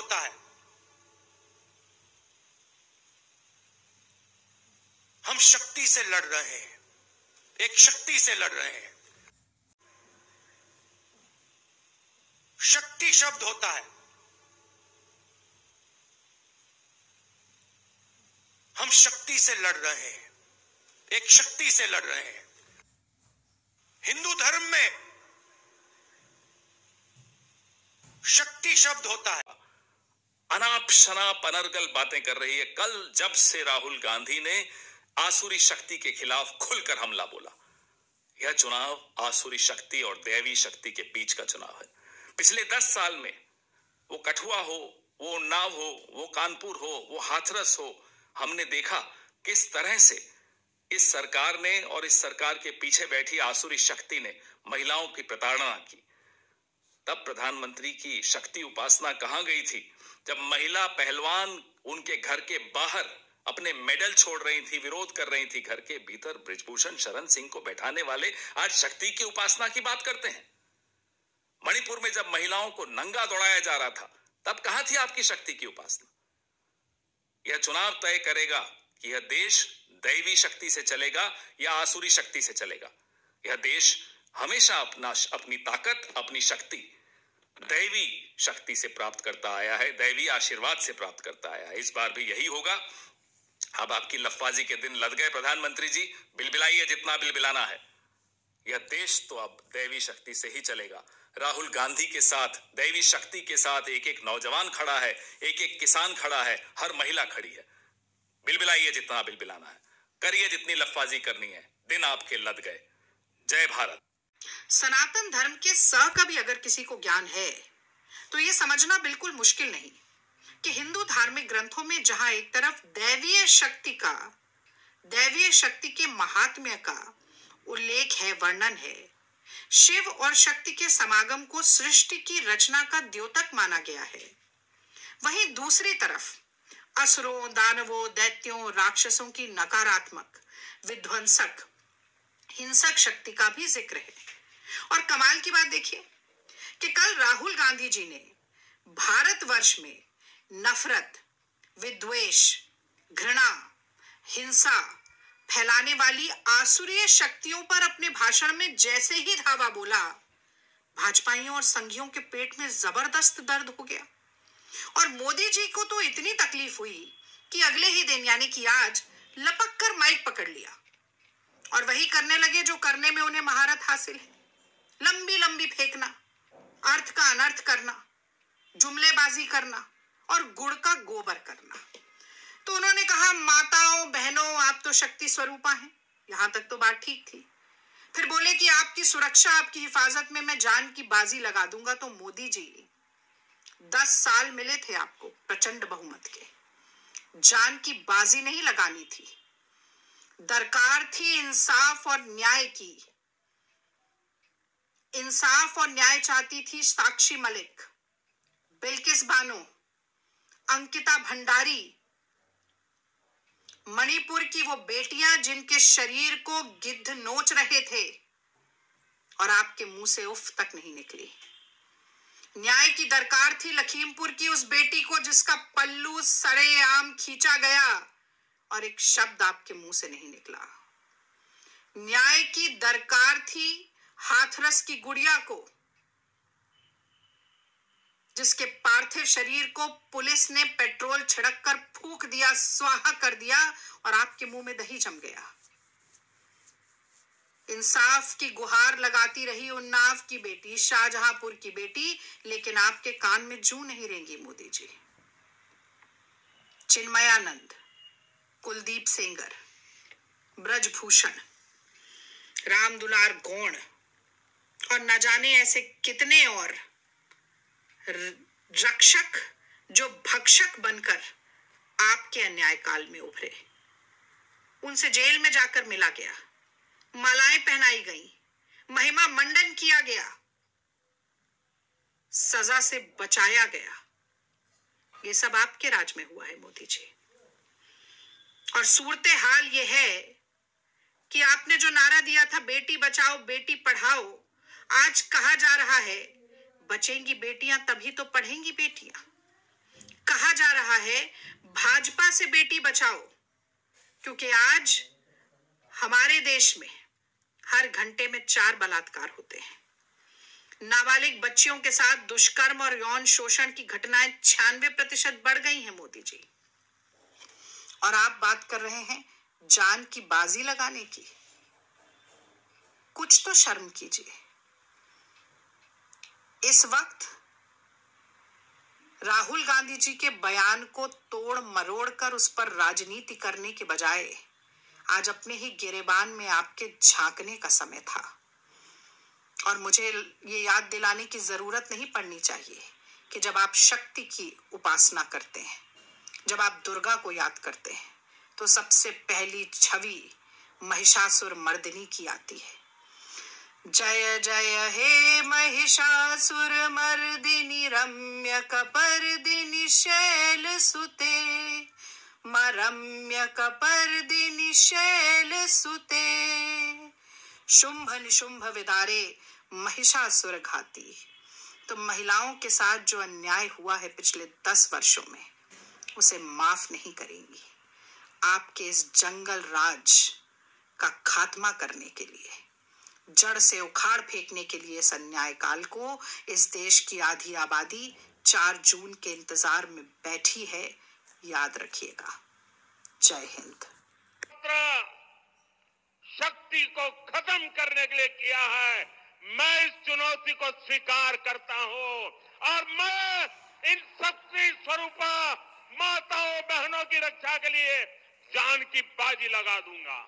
होता है। हम शक्ति से लड़ रहे हैं, एक शक्ति से लड़ रहे हैं। शक्ति शब्द होता है। हम शक्ति से लड़ रहे हैं, एक शक्ति से लड़ रहे हैं। हिंदू धर्म में शक्ति शब्द होता है। अनाप शनाप अनर्गल बातें कर रही है। कल जब से राहुल गांधी ने आसुरी शक्ति के खिलाफ खुलकर हमला बोला, यह चुनाव आसुरी शक्ति और दैवी शक्ति के बीच का चुनाव है। पिछले 10 साल में वो कठुआ हो, वो उन्नाव हो, वो कानपुर हो, वो हाथरस हो, हमने देखा किस तरह से इस सरकार ने और इस सरकार के पीछे बैठी आसुरी शक्ति ने महिलाओं की प्रताड़ना की। तब प्रधानमंत्री की शक्ति उपासना कहां गई थी, जब महिला पहलवान उनके घर के बाहर अपने मेडल छोड़ रही थी, विरोध कर रही थी। घर के भीतर बृजभूषण शरण सिंह को बैठाने वाले आज शक्ति की उपासना की बात करते हैं। मणिपुर में जब महिलाओं को नंगा दौड़ाया जा रहा था, तब कहां थी आपकी शक्ति की उपासना? यह चुनाव तय करेगा कि यह देश दैवी शक्ति से चलेगा या आसुरी शक्ति से चलेगा। यह देश हमेशा अपनी ताकत, अपनी शक्ति दैवी शक्ति से प्राप्त करता आया है, दैवी आशीर्वाद से प्राप्त करता आया है। इस बार भी यही होगा। अब आपकी लफबाजी के दिन लद गए प्रधानमंत्री जी। बिलबिलाइए जितना बिलबिलाना है। यह देश तो अब दैवी शक्ति से ही चलेगा। राहुल गांधी के साथ, दैवी शक्ति के साथ एक एक नौजवान खड़ा है, एक एक किसान खड़ा है, हर महिला खड़ी है। बिलबिलाइए जितना बिलबिलाना है, करिए जितनी लफबाजी करनी है। दिन आपके लद गए। जय भारत। सनातन धर्म के स का भी अगर किसी को ज्ञान है तो ये समझना बिल्कुल मुश्किल नहीं कि हिंदू धार्मिक ग्रंथों में जहां एक तरफ दैवीय शक्ति के महात्म्य का उल्लेख है, वर्णन है, शिव और शक्ति के समागम को सृष्टि की रचना का द्योतक माना गया है, वहीं दूसरी तरफ असुरों, दानवों, दैत्यों, राक्षसों की नकारात्मक, विध्वंसक, हिंसक शक्ति का भी जिक्र है। और कमाल की बात देखिए कि कल राहुल गांधी जी ने भारतवर्ष में नफरत, विद्वेष, घृणा, हिंसा फैलाने वाली आसुरीय शक्तियों पर अपने भाषण में जैसे ही धावा बोला, भाजपाइयों और संघियों के पेट में जबरदस्त दर्द हो गया। और मोदी जी को तो इतनी तकलीफ हुई कि अगले ही दिन यानी कि आज लपक कर माइक पकड़ लिया और वही करने लगे जो करने में उन्हें महारत हासिल है। लंबी लंबी फेंकना, अर्थ का अनर्थ करना, जुमलेबाजी करना और गुड़ का गोबर करना। तो उन्होंने कहा, माताओं बहनों, आप तो शक्ति स्वरूपा हैं। यहां तक तो बात ठीक थी। फिर बोले कि आपकी सुरक्षा, आपकी हिफाजत में मैं जान की बाजी लगा दूंगा। तो मोदी जी, 10 साल मिले थे आपको प्रचंड बहुमत के, जान की बाजी नहीं लगानी थी, दरकार थी इंसाफ और न्याय की। इंसाफ और न्याय चाहती थी साक्षी मलिक, बिल्किस बानो, अंकिता भंडारी, मणिपुर की वो बेटियां जिनके शरीर को गिद्ध नोच रहे थे और आपके मुंह से उफ तक नहीं निकली। न्याय की दरकार थी लखीमपुर की उस बेटी को जिसका पल्लू सरेआम खींचा गया और एक शब्द आपके मुंह से नहीं निकला। न्याय की दरकार थी हाथरस की गुड़िया को जिसके पार्थिव शरीर को पुलिस ने पेट्रोल छिड़क कर फूंक दिया, स्वाहा कर दिया और आपके मुंह में दही जम गया। इंसाफ की गुहार लगाती रही उन्नाव की बेटी, शाहजहांपुर की बेटी, लेकिन आपके कान में जूं नहीं रेंगी मोदी जी। चिन्मयानंद, कुलदीप सेंगर, ब्रजभूषण, रामदुलार गौड़ और न जाने ऐसे कितने और रक्षक जो भक्षक बनकर आपके अन्याय काल में उभरे। उनसे जेल में जाकर मिला गया, मालाएं पहनाई गई, महिमा मंडन किया गया, सजा से बचाया गया। ये सब आपके राज में हुआ है मोदी जी। और सूरत हाल ये है कि आपने जो नारा दिया था बेटी बचाओ बेटी पढ़ाओ, आज कहा जा रहा है बचेंगी बेटियां तभी तो पढ़ेंगी बेटियां। कहा जा रहा है भाजपा से बेटी बचाओ, क्योंकि आज हमारे देश में हर घंटे में 4 बलात्कार होते हैं। नाबालिग बच्चियों के साथ दुष्कर्म और यौन शोषण की घटनाएं 96% बढ़ गई हैं मोदी जी। और आप बात कर रहे हैं जान की बाजी लगाने की। कुछ तो शर्म कीजिए। इस वक्त राहुल गांधी जी के बयान को तोड़ मरोड़ कर उस पर राजनीति करने के बजाय आज अपने ही गिरेबान में आपके झांकने का समय था। और मुझे ये याद दिलाने की जरूरत नहीं पड़नी चाहिए कि जब आप शक्ति की उपासना करते हैं, जब आप दुर्गा को याद करते हैं, तो सबसे पहली छवि महिषासुर मर्दिनी की आती है। जय जय हे महिषासुर मर्दिनी रम्य कपर्दिनी शैल सुते, मरम्य कपर्दिनी शैल सुते, शुंभ निशुंभ विदारे महिषासुर घाती। तो महिलाओं के साथ जो अन्याय हुआ है पिछले 10 वर्षों में, उसे माफ नहीं करेंगी। आपके इस जंगल राज का खात्मा करने के लिए, जड़ से उखाड़ फेंकने के लिए इस अन्याय काल को इस देश की आधी आबादी 4 जून के इंतजार में बैठी है, याद रखिएगा। जय हिंद। शक्ति को खत्म करने के लिए किया है। मैं इस चुनौती को स्वीकार करता हूं और मैं इन शक्ति स्वरूपा माताओं बहनों की रक्षा के लिए जान की बाजी लगा दूंगा।